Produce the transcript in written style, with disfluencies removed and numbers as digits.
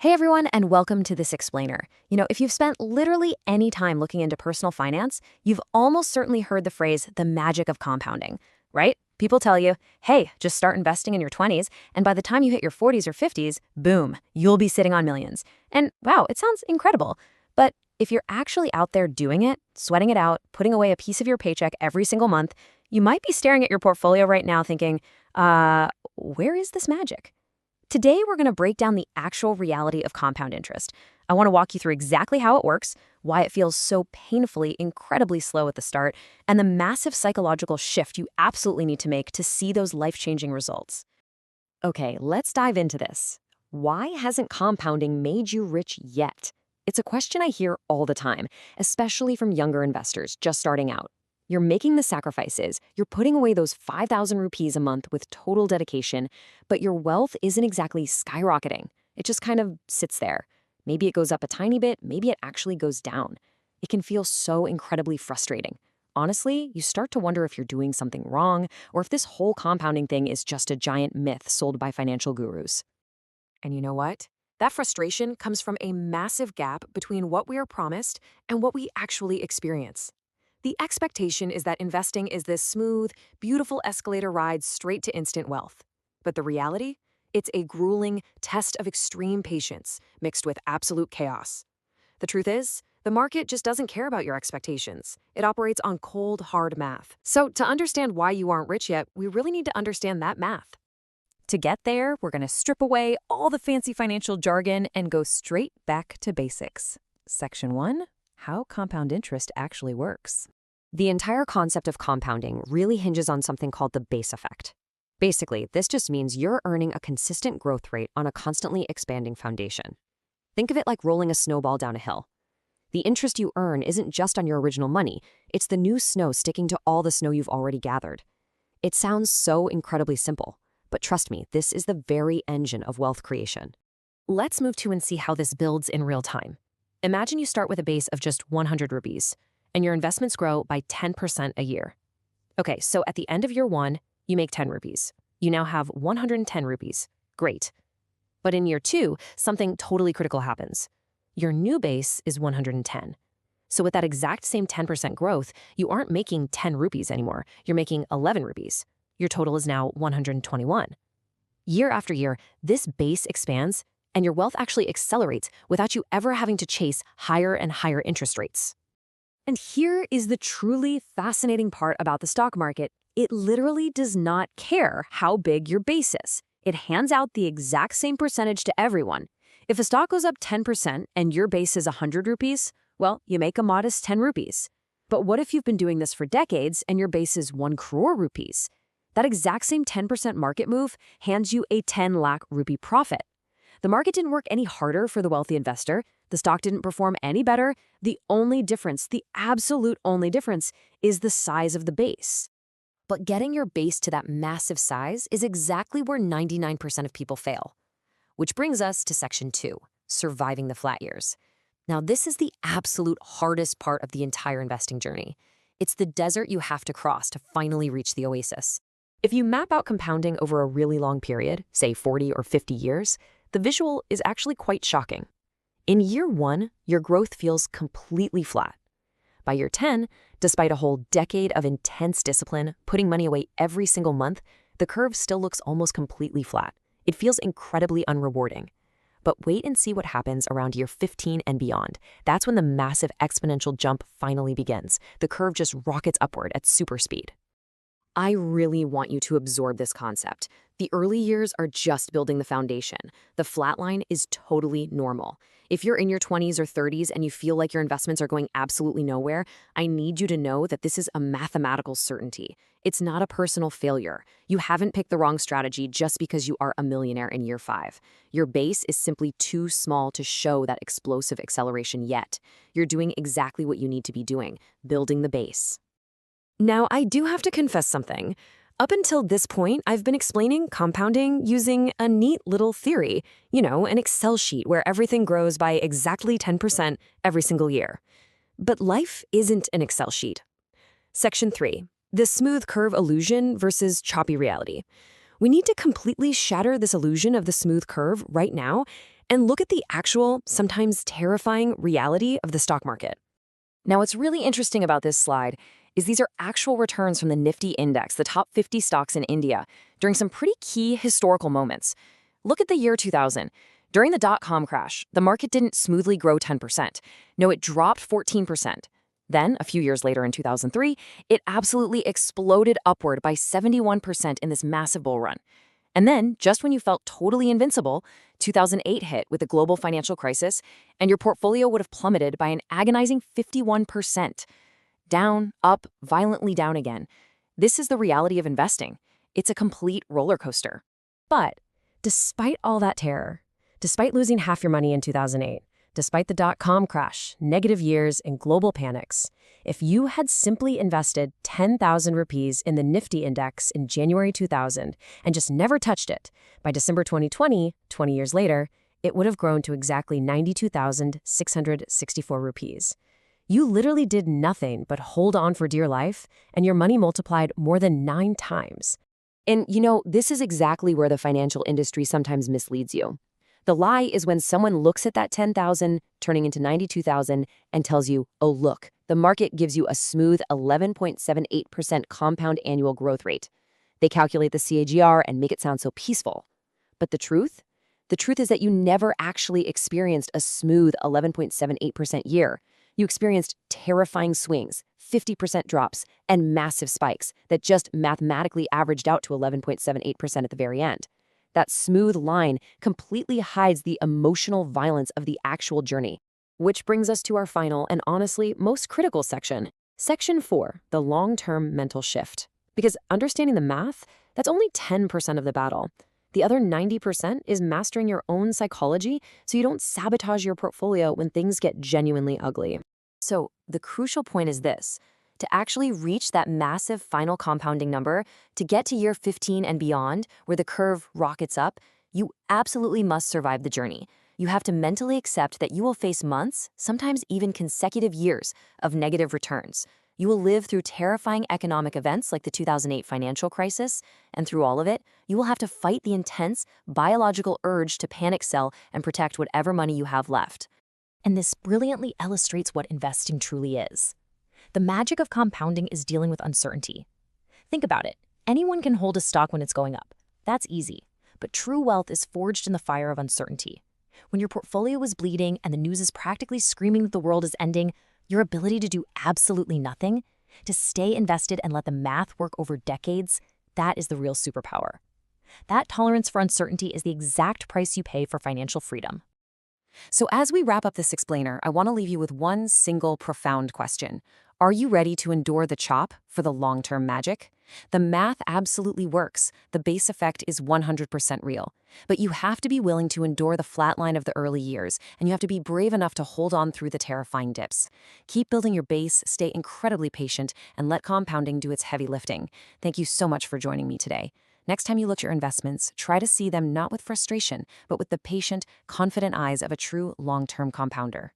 Hey everyone, and welcome to This Explainer. If you've spent literally any time looking into personal finance, you've almost certainly heard the phrase, the magic of compounding, right? People tell you, hey, just start investing in your 20s, and by the time you hit your 40s or 50s, boom, you'll be sitting on millions. And wow, it sounds incredible. But if you're actually out there doing it, sweating it out, putting away a piece of your paycheck every single month, you might be staring at your portfolio right now thinking, where is this magic? Today, we're going to break down the actual reality of compound interest. I want to walk you through exactly how it works, why it feels so painfully, incredibly slow at the start, and the massive psychological shift you absolutely need to make to see those life-changing results. Okay, let's dive into this. Why hasn't compounding made you rich yet? It's a question I hear all the time, especially from younger investors just starting out. You're making the sacrifices, you're putting away those 5,000 rupees a month with total dedication, but your wealth isn't exactly skyrocketing. It just kind of sits there. Maybe it goes up a tiny bit, maybe it actually goes down. It can feel so incredibly frustrating. Honestly, you start to wonder if you're doing something wrong or if this whole compounding thing is just a giant myth sold by financial gurus. And you know what? That frustration comes from a massive gap between what we are promised and what we actually experience. The expectation is that investing is this smooth, beautiful escalator ride straight to instant wealth. But the reality? It's a grueling test of extreme patience mixed with absolute chaos. The truth is, the market just doesn't care about your expectations. It operates on cold, hard math. So to understand why you aren't rich yet, we really need to understand that math. To get there, we're going to strip away all the fancy financial jargon and go straight back to basics. Section 1, how compound interest actually works. The entire concept of compounding really hinges on something called the base effect. Basically, this just means you're earning a consistent growth rate on a constantly expanding foundation. Think of it like rolling a snowball down a hill. The interest you earn isn't just on your original money, it's the new snow sticking to all the snow you've already gathered. It sounds so incredibly simple, but trust me, this is the very engine of wealth creation. Let's move to and see how this builds in real time. Imagine you start with a base of just 100 rupees, and your investments grow by 10% a year. Okay, so at the end of year 1, you make 10 rupees. You now have 110 rupees. Great. But in year 2, something totally critical happens. Your new base is 110. So with that exact same 10% growth, you aren't making 10 rupees anymore. You're making 11 rupees. Your total is now 121. Year after year, this base expands, and your wealth actually accelerates without you ever having to chase higher and higher interest rates. And here is the truly fascinating part about the stock market. It literally does not care how big your base is. It hands out the exact same percentage to everyone. If a stock goes up 10% and your base is 100 rupees, well, you make a modest 10 rupees. But what if you've been doing this for decades and your base is 1 crore rupees? That exact same 10% market move hands you a 10 lakh rupee profit. The market didn't work any harder for the wealthy investor. The stock didn't perform any better. The only difference, the absolute only difference, is the size of the base. But getting your base to that massive size is exactly where 99% of people fail. Which brings us to section 2, surviving the flat years. Now, this is the absolute hardest part of the entire investing journey. It's the desert you have to cross to finally reach the oasis. If you map out compounding over a really long period, say 40 or 50 years, the visual is actually quite shocking. In year 1, your growth feels completely flat. By year 10, despite a whole decade of intense discipline, putting money away every single month, the curve still looks almost completely flat. It feels incredibly unrewarding. But wait and see what happens around year 15 and beyond. That's when the massive exponential jump finally begins. The curve just rockets upward at super speed. I really want you to absorb this concept. The early years are just building the foundation. The flat line is totally normal. If you're in your 20s or 30s and you feel like your investments are going absolutely nowhere, I need you to know that this is a mathematical certainty. It's not a personal failure. You haven't picked the wrong strategy just because you are a millionaire in year 5. Your base is simply too small to show that explosive acceleration yet. You're doing exactly what you need to be doing, building the base. Now, I do have to confess something. Up until this point, I've been explaining compounding using a neat little theory, an Excel sheet where everything grows by exactly 10% every single year. But life isn't an Excel sheet. Section 3, the smooth curve illusion versus choppy reality. We need to completely shatter this illusion of the smooth curve right now And look at the actual, sometimes terrifying reality of the stock market. Now, what's really interesting about this slide is these are actual returns from the Nifty index, the top 50 stocks in India, during some pretty key historical moments. Look at the year 2000. During the dot-com crash, the market didn't smoothly grow 10%. No, it dropped 14%. Then, a few years later in 2003, it absolutely exploded upward by 71% in this massive bull run. And then, just when you felt totally invincible, 2008 hit with the global financial crisis, and your portfolio would have plummeted by an agonizing 51%. Down, up, violently down again. This is the reality of investing. It's a complete roller coaster. But despite all that terror, despite losing half your money in 2008, despite the dot-com crash, negative years, and global panics, if you had simply invested 10,000 rupees in the Nifty index in January 2000 and just never touched it, by December 2020, 20 years later, it would have grown to exactly 92,664 rupees. You literally did nothing but hold on for dear life, and your money multiplied more than 9 times. And this is exactly where the financial industry sometimes misleads you. The lie is when someone looks at that 10,000 turning into 92,000 and tells you, oh, look, the market gives you a smooth 11.78% compound annual growth rate. They calculate the CAGR and make it sound so peaceful. But the truth? The truth is that you never actually experienced a smooth 11.78% year. You experienced terrifying swings, 50% drops, and massive spikes that just mathematically averaged out to 11.78% at the very end. That smooth line completely hides the emotional violence of the actual journey. Which brings us to our final and honestly most critical section. Section 4, the long-term mental shift. Because understanding the math, that's only 10% of the battle. The other 90% is mastering your own psychology so you don't sabotage your portfolio when things get genuinely ugly. So the crucial point is this. To actually reach that massive final compounding number, to get to year 15 and beyond, where the curve rockets up, you absolutely must survive the journey. You have to mentally accept that you will face months, sometimes even consecutive years, of negative returns. You will live through terrifying economic events like the 2008 financial crisis, and through all of it, you will have to fight the intense biological urge to panic sell and protect whatever money you have left. And this brilliantly illustrates what investing truly is. The magic of compounding is dealing with uncertainty. Think about it. Anyone can hold a stock when it's going up. That's easy. But true wealth is forged in the fire of uncertainty. When your portfolio is bleeding and the news is practically screaming that the world is ending, your ability to do absolutely nothing, to stay invested and let the math work over decades, that is the real superpower. That tolerance for uncertainty is the exact price you pay for financial freedom. So as we wrap up this explainer, I want to leave you with one single profound question. Are you ready to endure the chop for the long-term magic? The math absolutely works. The base effect is 100% real. But you have to be willing to endure the flat line of the early years, and you have to be brave enough to hold on through the terrifying dips. Keep building your base, stay incredibly patient, and let compounding do its heavy lifting. Thank you so much for joining me today. Next time you look at your investments, try to see them not with frustration, but with the patient, confident eyes of a true long-term compounder.